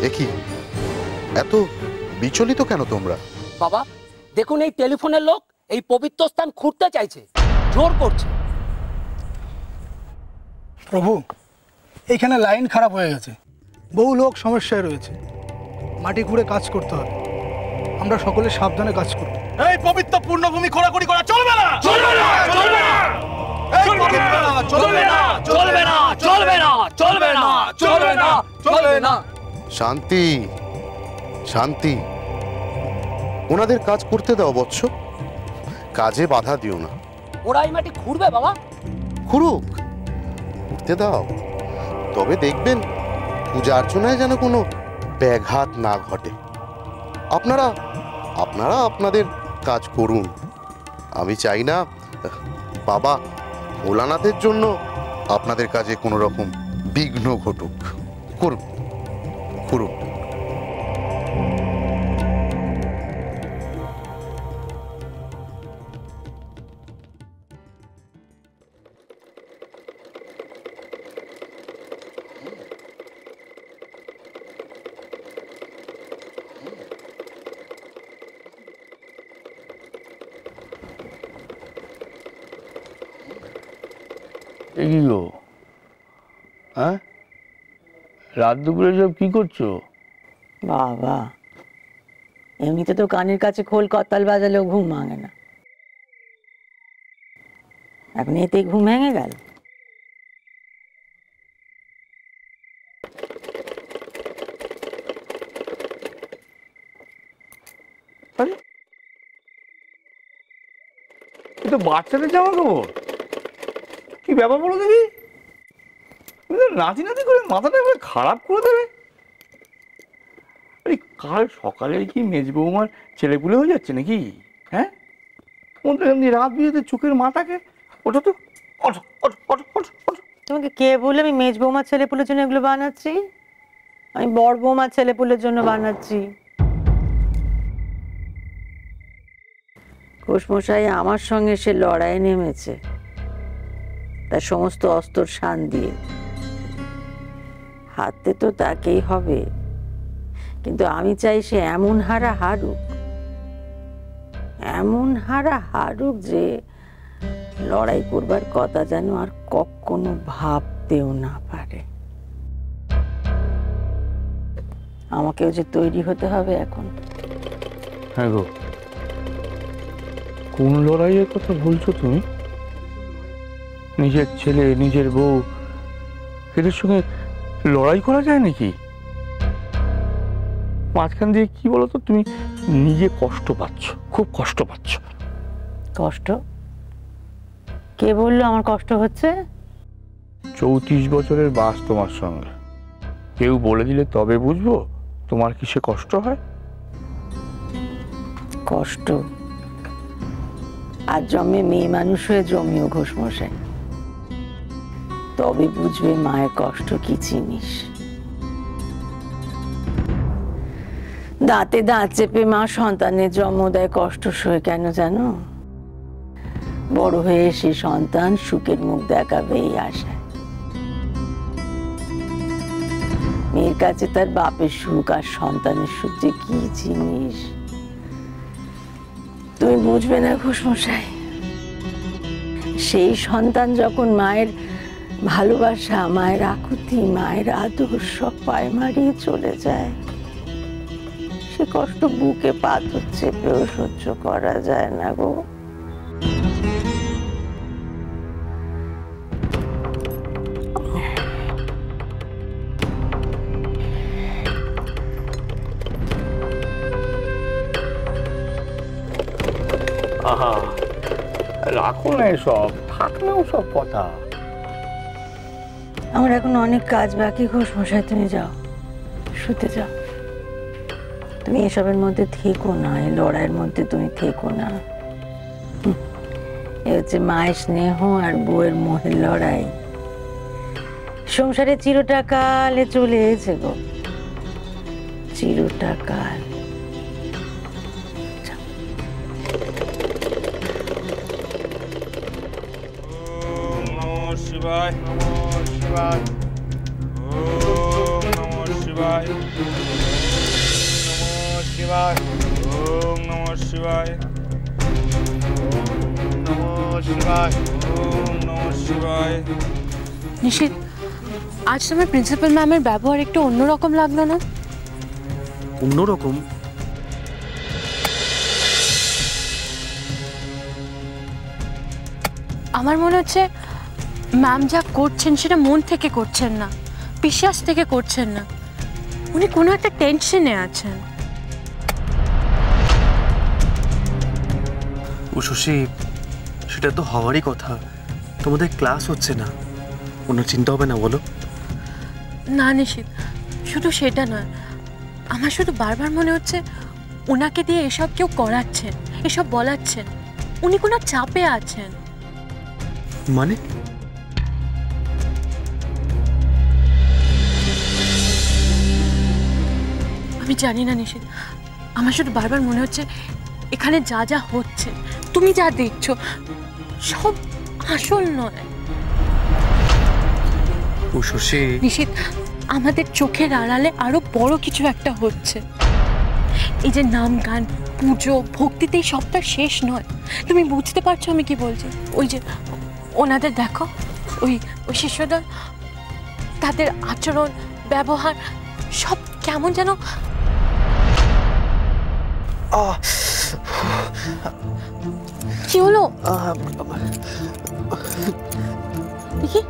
দেখি এত বিচলিত কেন তোমরা? বাবা দেখুন, এই টেলিফোনের লোক এই পবিত্র স্থান খুঁড়তে চাইছে, জোর করছে। প্রভু, এইখানে লাইন খারাপ হয়ে গেছে, বহু লোক সমস্যায় রয়েছে, মাটি খুঁড়ে কাজ করতে হবে। আমরা সকলে সাবধানে কাজ করব। এই পবিত্র পূর্ণভূমি খোঁড়াখুড়ি করা চলবে না, চলবে না, চলবে না, চলবে না, চলবে না, চলবে না, চলবে না, চলবে না, চলবে না, চলবে না। শান্তি, শান্তি। ওনাদের কাজ করতে দাও বৎস, কাজে বাধা দিও না। ওরা এই মাটি খুঁড়বে বাবা? খুঁড়ুক, করতে দাও, তবে দেখবেন পূজা অর্চনায় যেন কোনো ব্যাঘাত না ঘটে। আপনারা আপনারা আপনাদের কাজ করুন। আমি চাই না বাবা ভোলানাথের জন্য আপনাদের কাজে কোনো রকম বিঘ্ন ঘটুক। করুন, করুন। কি গো, হ্যাঁ রাত দুপুরে সব কি করছো? বাবা, এমনিতে তো কানের কাছে খোল করতাল বাজালেও ঘুম ভাঙে না, এখন এতেই ঘুম ভেঙে গেল। তো বাচ্চাদের জামা কাপড়, কি ব্যাপার বলো দেখি? নাতি নাতি করে মাথাটা একবার খারাপ করে দেবে। আরে কাল সকালে কি মেজ বৌমার ছেলেপুলে হয়ে যাচ্ছে নাকি? হ্যাঁ, রাত বিয়েতে চোখের মাথাকে ওঠো তো, ওঠো ওঠো ওঠো ওঠো ওঠো। তোমাকে কে বললে আমি মেজ বৌমার ছেলেপুলের জন্য এগুলো বানাচ্ছি? আমি বড় বৌমার ছেলেপুলের জন্য বানাচ্ছি। ঘোষমশাই আমার সঙ্গে সে লড়াইয়ে নেমেছে, তার সমস্ত অস্ত্র শান দিয়ে। হারতে তো তাকেই হবে, কিন্তু আমি চাই সে এমন হারা হারুক, এমন হারা হারুক যে লড়াই করবার কথা যেন আর কখনো ভাবতেও না পারে। আমাকেও যে তৈরি হতে হবে এখন। হ্যাঁ গো, কোন লড়াইয়ের কথা বলছো তুমি? নিজের ছেলে, নিজের বউ, এদের সঙ্গে লড়াই করা যায় নাকি? মাঝখান দিয়ে কি বলতো, তুমি নিজে কষ্ট পাচ্ছ, খুব কষ্ট পাচ্ছ। কষ্ট? কে বললো আমার কষ্ট হচ্ছে? 34 বছরের বাস তোমার সঙ্গে, কেউ বলে দিলে তবে বুঝবো তোমার কিসে কষ্ট হয়। কষ্ট আর জন্মে মেয়ে মানুষ হয়ে জমিও ঘোষমশাই, তবে বুঝবে মায়ের কষ্ট কি জিনিস। দাঁতে দাঁত চেপে মা সন্তানের জন্ম দেয় কষ্ট সয়ে, কেন জানো? বড় হয়ে সে সন্তান সুখের মুখ দেখাবে এই আশায়। মেয়ের কাছে তার বাপের সুখ আর সন্তানের সুখ যে কি জিনিস তুমি বুঝবে না ঘোষমশাই। সেই সন্তান যখন মায়ের ভালোবাসা, মায়ের আকুতি, মায়ের আদর সব পায়ে মারিয়ে চলে যায়, সে কষ্ট বুকে পাথর চেপেও সহ্য করা যায় না গো। আহা, রাখো না এসব, থাক না ওসব কথা। আমার এখন অনেক কাজ বাকি ঘোষমশাই, তুমি যাও, শুতে যাও। তুমি এসবের মধ্যে থেকো না, এই লড়াইয়ের মধ্যে তুমি থেকো না। এ হচ্ছে মায়ের স্নেহ আর বউয়ের মোহের লড়াই। সংসারে চিরটাকালে চলে এসেছে গো, চিরটাকাল। শিবায় নমঃ শিবায়, ওম নমঃ শিবায়, নমঃ শিবায়, ওম নমঃ শিবায়, নমঃ শিবায়, ওম নমঃ শিবায়। নিশিত, আজ তোমার প্রিন্সিপাল ম্যামের ব্যবহার একটু অন্যরকম লাগলো না? অন্যরকম? আমার মনে হচ্ছে ম্যাম যা করছেন সেটা মন থেকে করছেন না, বিশ্বাস থেকে করছেন না। উনি কোনো একটা টেনশনে আছেন। ও শশী, সেটা তো হওয়ারই কথা। তোমাদের ক্লাস হচ্ছে না, ওনার চিন্তা হবে না বলো? না নিশিত, শুধু সেটা নয়, আমার শুধু বারবার মনে হচ্ছে ওনাকে দিয়ে এসব কেউ করাচ্ছেন, এসব বলাচ্ছেন। উনি কোনো চাপে আছেন। মানে? আমি জানি না নিশিত, আমার শুধু বারবার মনে হচ্ছে এখানে যা যা হচ্ছে, তুমি যা দেখছো, সব আসল নয়। ও শশী, নিশিত, আমাদের চোখের আড়ালে আরো বড় কিছু একটা হচ্ছে। এই যে নাম গান পুজো ভক্তিতেই সবটা শেষ নয়। তুমি বুঝতে পারছো আমি কি বলছি? ওই যে ওনাদের দেখো, ওই ওই শিষ্যদল, তাদের আচরণ ব্যবহার সব কেমন যেন। কি হলো? দেখি।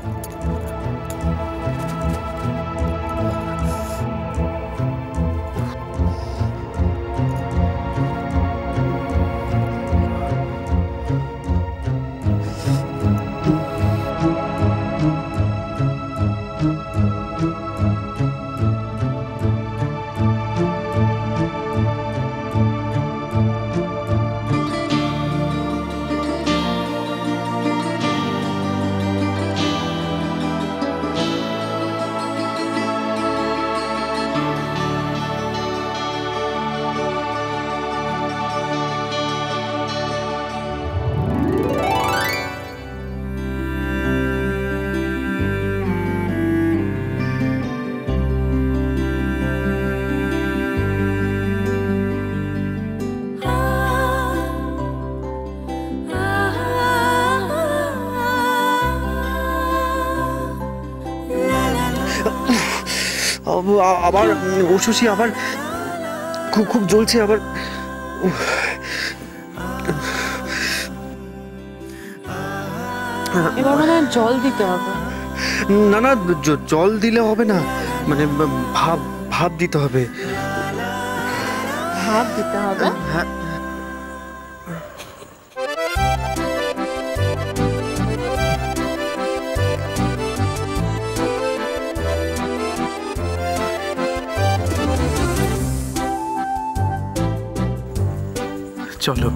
আবার ও শশী, আবার খুব খুব জ্বলছে আবার। এবার মনে হয় জল দিতে হবে। না না, জল দিলে হবে না, মানে ভাব ভাব দিতে হবে। ভাব দিতে হবে? হ্যাঁ। চলো।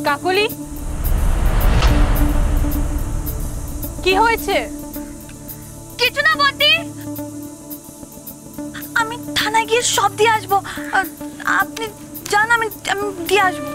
কাকলি, কি হয়েছে? কিছু না বৌদি, আমি থানায় গিয়ে সব দিয়ে আসবো। আপনি জান, আমি দিয়ে আসবো।